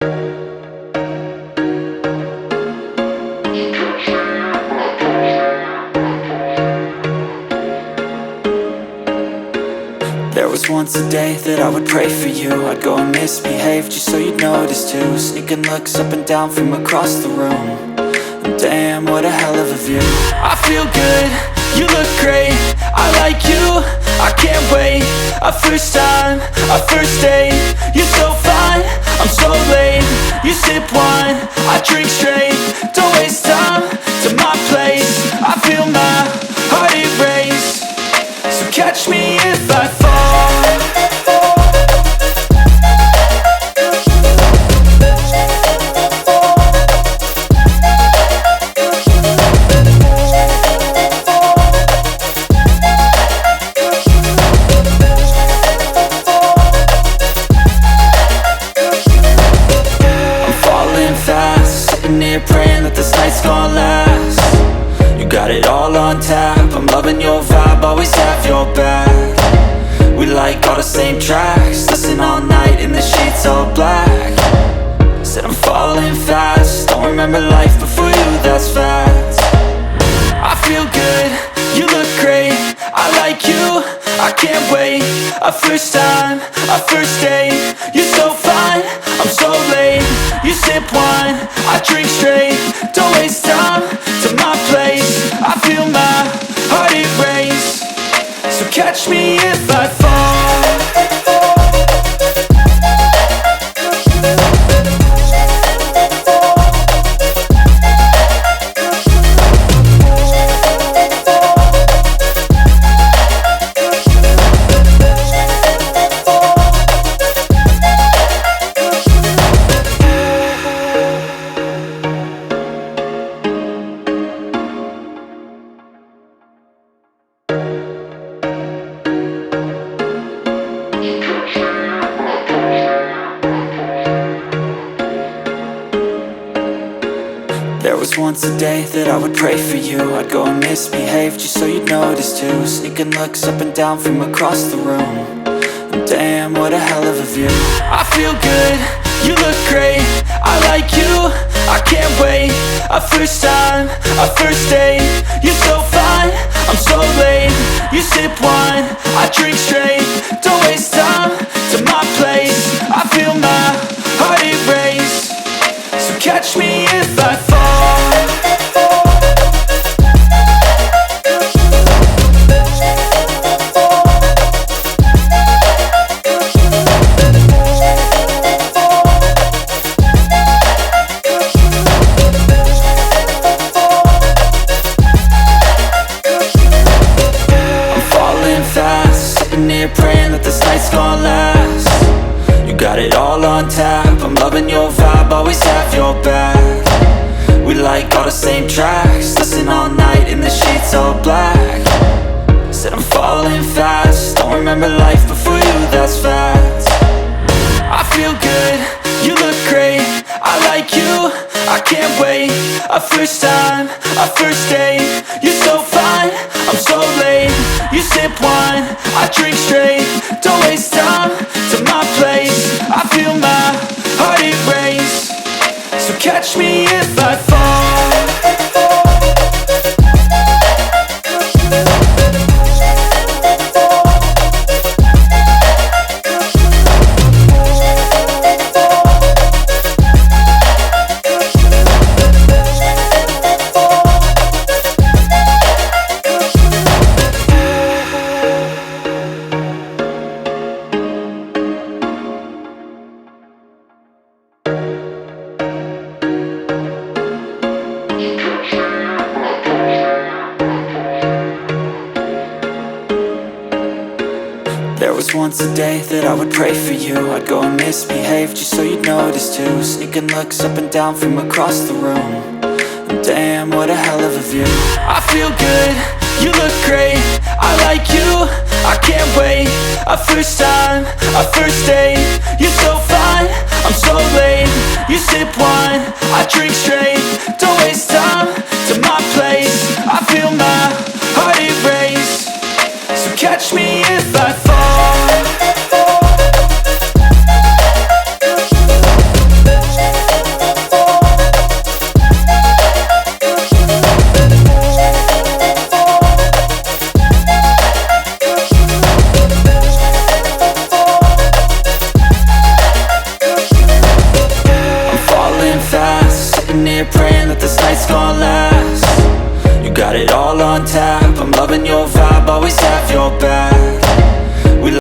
There was once a day that I would pray for you. I'd go and misbehave just so you'd notice too. Sneaking looks up and down from across the room. And damn, what a hell of a view. I feel good, you look great, I like you, I can't wait. A first time, a first date, you're so fine, I'm so late. You sip wine, I drink straight, don't waste time to my place. I feel my heart erase, so catch me if I fall. Praying that this night's gonna last. You got it all on tap, I'm loving your vibe, always have your back. We like all the same tracks, listen all night in the sheets all black. Said I'm falling fast, don't remember life before you, that's fact. I feel good, you look great, I like you, I can't wait. A first time, a first date, you're so fine, I'm so late. You sip wine, I drink straight, don't waste time to my place. I feel my heart erase, so catch me if I fall. There was once a day that I would pray for you. I'd go and misbehave just so you'd notice too. Sneaking looks up and down from across the room. And damn, what a hell of a view. I feel good, you look great, I like you, I can't wait. A first time, a first date, you're so fine, I'm so late. You sip wine, I drink straight, don't waste time to my place. I feel my heart erase, so catch me if I fall. Praying that this night's gonna last. You got it all on tap, I'm loving your vibe, always have your back. We like all the same tracks, listen all night in the sheets all black. Said I'm falling fast, don't remember life before you, that's fact. I feel good, you look great, I like you, I can't wait. A first time, a first date, you're so fine, I'm so late. You sip wine, I drink straight, don't waste time to my place. I feel my heart erase, so catch me if I fall. There was once a day that I would pray for you. I'd go and misbehave just so you'd notice too. Sneaking looks up and down from across the room. And damn, what a hell of a view. I feel good, you look great, I like you, I can't wait. A first time, a first date, you're so fine, I'm so late. You sip wine, I drink straight, don't waste time to my place. I feel my heart erase, so catch me if I fall. got it all on tap. I'm loving your vibe, always have your back.